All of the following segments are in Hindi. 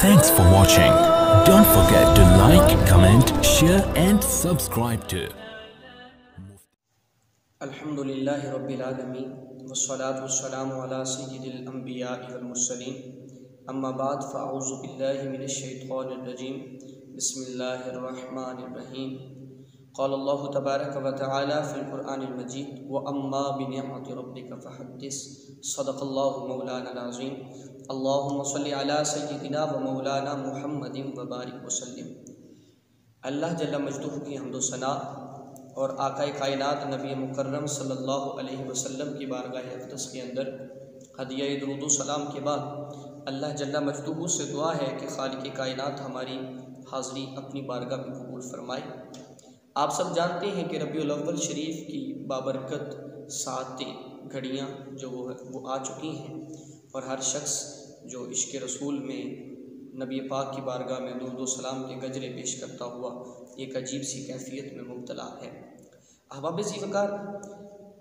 Thanks for watching. Don't forget to like, comment, share and subscribe to अल्हम्दुलिल्लाहि रब्बिल आलमीन वस्सलातु वस्सलामु अला सय्यिदिल अंबिया'i वल मुरसलीन अम्मा बाद फ़अऊज़ु बिल्लाहि मिनश शैतानिर रजीम बिस्मिल्लाहिर रहमानिर रहीम क़ाल अल्लाहु तबारक व तआला फ़िल क़ुरआनिल मजीद व अम्मा बिनिअमति रब्बिका फ़हद्दिस सदक़ल्लाहु मौलाना अज़ीम अल्लाहुम्मा सल्लि अला सय्यिदिना व मौलाना मुहम्मदिन व बारिक वसल्लिम। अल्लाह जल्ल मजदूह की हम्दो सना और आकाए कायनात नबी मुकर्रम सल्लल्लाहु अलैहि वसल्लम की बारगाह अक़दस के अंदर हदिया दुरूद सलाम के बाद अल्लाह जल्ला मजदूह से दुआ है कि खालिक कायनात हमारी हाज़री अपनी बारगाह में कबूल फरमाए। आप सब जानते हैं कि रबीउल अव्वल शरीफ की बाबरकत 7 घड़ियाँ जो वो आ चुकी हैं और हर शख्स जो इश्क़ रसूल में नबी पाक की बारगाह में दुरूद सलाम के गजरे पेश करता हुआ एक अजीब सी कैफियत में मुब्तला है। अहबाब ज़ीवकार,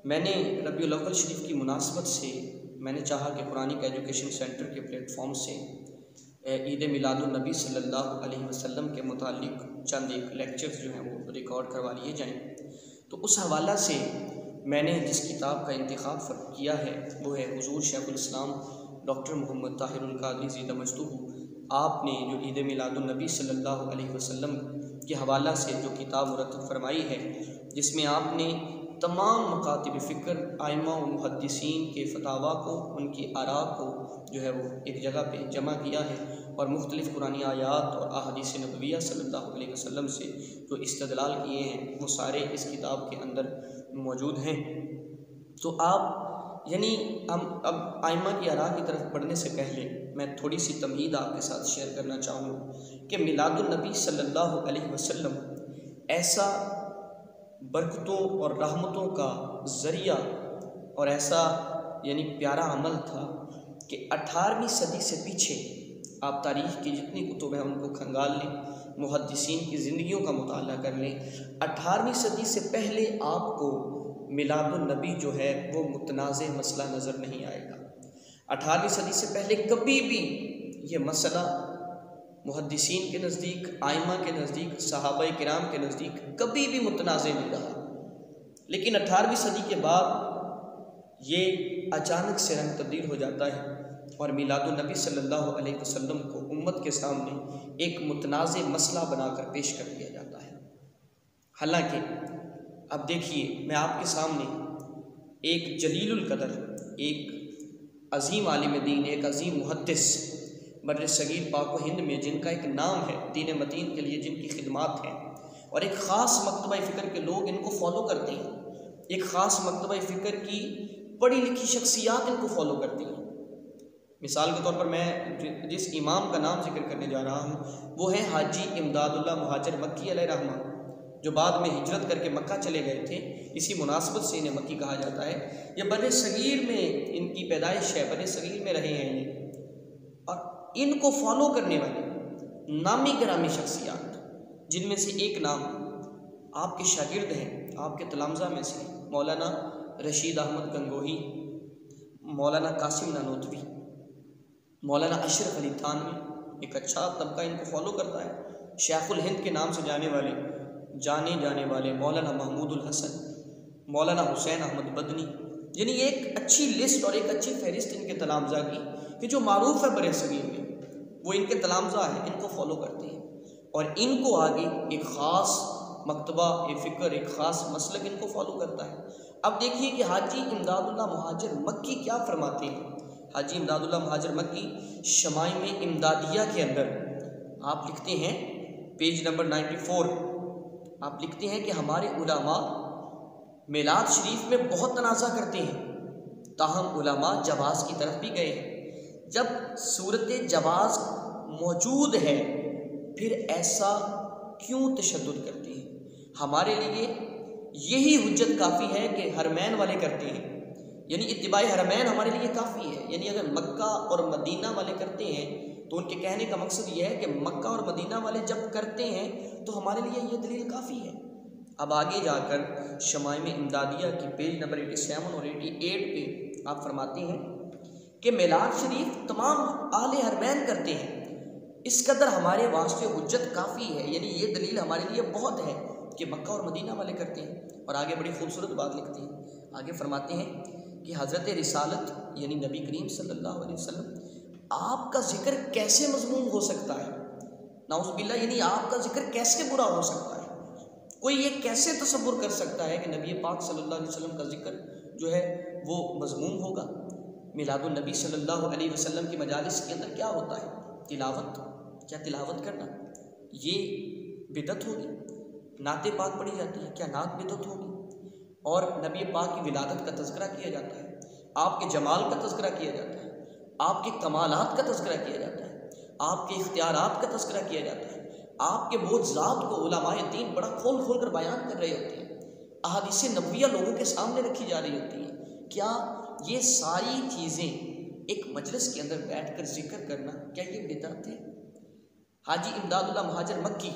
मैंने रबीउल अव्वल शरीफ की मुनासबत से मैंने चाहा कि कुरानिक एजुकेशन सेंटर के प्लेटफॉर्म से ईद मिलादुन नबी सल्लल्लाहु अलैहि वसल्लम के मुतालिक चंद एक लेक्चर्स जो हैं वो रिकॉर्ड करवा लिए जाएँ। तो उस हवाला से मैंने जिस किताब का इंतखाब किया है वो है हुज़ूर शेखुल इस्लाम डॉक्टर मोहम्मद ताहिरुल क़ादरी ज़िंदा मजदूह आपने जो ईद मिलादुन नबी सल्लल्लाहु अलैहि वसल्लम के हवाला से जो किताब मुरतब फरमाई है, जिसमें आपने तमाम मकातिब फ़िक्र आइमा व मुहद्दिसीन के फतावा को, उनकी आरा को जो है वो एक जगह पे जमा किया है और मुख्तलिफ़ कुरानी आयात और अहादीस नबविया सल्लल्लाहु अलैहि वसल्लम से जो इस्तदलाल किए हैं वो सारे इस किताब के अंदर मौजूद हैं। तो आप यानी हम अब आइमा की आरा की तरफ बढ़ने से पहले मैं थोड़ी सी तमहीद आपके साथ शेयर करना चाहूँगा कि मिलादुन नबी सल्लल्लाहु अलैहि वसल्लम ऐसा बरकतों और रहमतों का ज़रिया और ऐसा यानी प्यारा अमल था कि 18वीं सदी से पीछे आप तारीख़ की जितनी कुतुब हैं उनको खंगाल लें, मुहद्दिसीन की ज़िंदगियों का मुताला कर लें, 18वीं सदी से पहले आपको मिलादुन नबी जो है वो मुतनाज़ मसला नज़र नहीं आएगा। 18वीं सदी से पहले कभी भी ये मसला मुहद्दिसीन के नज़दीक, आइमा के नज़दीक, सहाबा किराम के नज़दीक कभी भी मुतनाज़ नहीं रहा। लेकिन 18वीं सदी के बाद ये अचानक से रंग तब्दील हो जाता है और मिलादुन नबी सल्लल्लाहु अलैहि वसल्लम को उम्मत के सामने एक मुतनाज़ मसला बनाकर पेश कर दिया जाता है। हालांकि अब देखिए, मैं आपके सामने एक जलीलुल कदर, एक अजीम आलिम दीन, एक अजीम मुहद्दिस बर्र सगीर पाक व हिंद में जिनका एक नाम है, दीन मतीन के लिए जिनकी खिदमात हैं और एक ख़ास मकतबा फ़िक्र के लोग इनको फॉलो करते हैं, एक ख़ास मकतबा फ़िक्र की पढ़ी लिखी शख्सियात इनको फॉलो करती हैं। मिसाल के तौर पर मैं जिस इमाम का नाम जिक्र करने जा रहा हूँ वो है हाजी इमदादुल्लाह मुहाजिर मक्की अलैहिर्रहमा, जो बाद में हिजरत करके मक्का चले गए थे। इसी मुनासबत से इन्हें मक्की कहा जाता है। ये बर्र सगीर में इनकी पैदाइश है, बर्र सगीर में रहे हैं ये, और इनको फॉलो करने वाले नामी गिरामी शख्सियात जिनमें से एक नाम आपके शागिर्द हैं, आपके तलामज़ा में से मौलाना रशीद अहमद गंगोही, मौलाना कासिम नानोतवी, मौलाना अशरफ अली थानवी, एक अच्छा तबका इनको फॉलो करता है। शेखुल हिंद के नाम से जाने जाने वाले मौलाना महमूदुल हसन, मौलाना हुसैन अहमद बदनी, यानी एक अच्छी लिस्ट और एक अच्छी फहरिस्त इनके तलामज़ा की कि जो मारूफ़ है बरे सगीर में, वो इनके तलामज़ा है, इनको फॉलो करते हैं और इनको आगे एक ख़ास मकतबा फ़िक्र, एक ख़ास मसलक इनको फॉलो करता है। अब देखिए कि हाजी इमदादुल्लाह मुहाजिर मक्की क्या फरमाते हैं। हाजी इमदादुल्लाह मुहाजिर मक्की शमाई में इमदादिया के अंदर आप लिखते हैं, पेज नंबर 94, आप लिखते हैं कि हमारे उलमा मिलाद शरीफ में बहुत तनाज़ा करते हैं, ताहम उलमा जवाज़ की तरफ भी गए हैं। जब सूरत जवाज़ मौजूद है फिर ऐसा क्यों तशद्दुद करते हैं? हमारे लिए यही हुज्जत काफ़ी है कि हरमैन वाले करते हैं, यानी इत्तिबाए हरमैन हमारे लिए काफ़ी है। यानी अगर मक्का और मदीना वाले करते हैं तो उनके कहने का मकसद ये है कि मक्का और मदीना वाले जब करते हैं तो हमारे लिए ये दलील काफ़ी है। अब आगे जाकर शमाई में इमदादिया की पेज नंबर 87 और 88 पे आप फरमाते हैं कि मिलाद शरीफ तमाम आले हरमैन करते हैं इस कदर हमारे वास्ते हुज्जत काफ़ी है, यानी ये दलील हमारे लिए बहुत है कि मक्का और मदीना वाले करते हैं। और आगे बड़ी खूबसूरत बात लिखते हैं, आगे फरमाते हैं कि हज़रत रिसालत यानी नबी करीम सल्लल्लाहु अलैहि वसल्लम आपका जिक्र कैसे मज़मूम हो सकता है, नाउज़ुबिल्लाह, यानी आपका जिक्र कैसे बुरा हो सकता है। कोई ये कैसे तसव्वुर कर सकता है कि नबी पाक सल्लल्लाहु अलैहि वसल्लम का जिक्र जो है वो मज़मूम होगा। मिलादुन नबी सल्लल्लाहु अलैहि वसल्लम की मजालिस के अंदर क्या होता है, तिलावत, क्या तिलावत करना ये बिदअत होगी। नाते पाक पढ़ी जाती है, क्या नात बिदअत होगी। और नबी पाक की विलादत का तज़किरा किया जाता है, आपके जमाल का तज़किरा किया जाता है, आपके कमालात का तज़किरा किया जाता है, आपके इख्तियारात का तज़किरा किया जाता है, आपके मोअज़्ज़ात को उलमाए दीन बड़ा खोल खोल कर बयान कर रहे होते हैं, अहादीस नबविया लोगों के सामने रखी जा रही होती हैं। क्या ये सारी चीज़ें एक मजलिस के अंदर बैठ कर जिक्र करना, क्या ये बिदअत है? हाजी इमदादुल्लाह महाजर मक्की,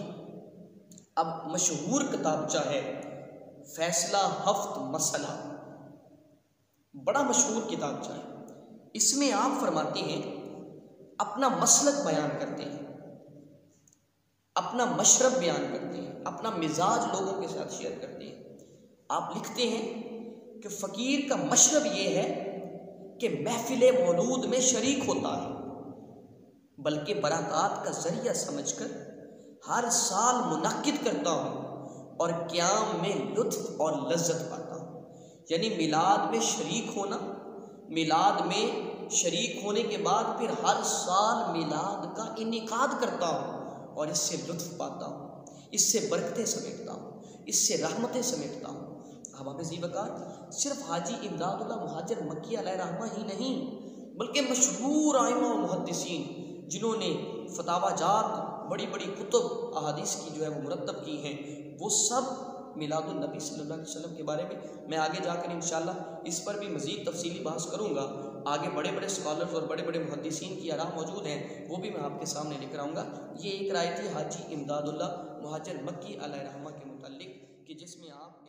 अब मशहूर किताबचा है फैसला हफ्त मसला, बड़ा मशहूर किताबचा है। इसमें आप फरमाते हैं, अपना मसलक बयान करते हैं, अपना मशरब बयान करते हैं, अपना मिजाज लोगों के साथ शेयर करते हैं। आप लिखते हैं कि फ़कीर का मशरब ये है कि महफिल मौलूद में शरीक होता है, बल्कि बरक़ात का ज़रिया समझकर हर साल मुनक्किद करता हूँ और क़याम में लुत्फ़ और लज्जत पाता हूँ। यानी मिलाद में शरीक होना, मिलाद में शरीक होने के बाद फिर हर साल मिलाद का इनेकाद करता हूँ और इससे लुत्फ़ पाता हूँ, इससे बरकतें समेटता हूँ, इससे रहमतें समेटता हूँ। अहबाब ज़ीवकार, सिर्फ हाजी इमदादुल्लाह महाजर मक्की अलैहिर्रहमा ही नहीं, बल्कि मशहूर आइमा और मुहद्दिसीन जिन्होंने फतावाजात, बड़ी बड़ी कुतुब अहादीस की जो है वो मुरत्तब की हैं, वो सब मिलादुन नबी सल्लल्लाहु अलैहि वसल्लम के बारे में मैं आगे जाकर इंशाअल्लाह इस पर भी मज़ीद तफसीली बहस करूँगा। आगे बड़े बड़े स्कॉलर्स और बड़े बड़े मुहद्दिसीन की आराम मौजूद हैं, वो भी मैं आपके सामने लेकर आऊँगा। ये एक राय थी हाजी इमदादुल्लाह महाजर मक्की अलैहिर्रहमा के मुताल्लिक़ कि जिसमें आप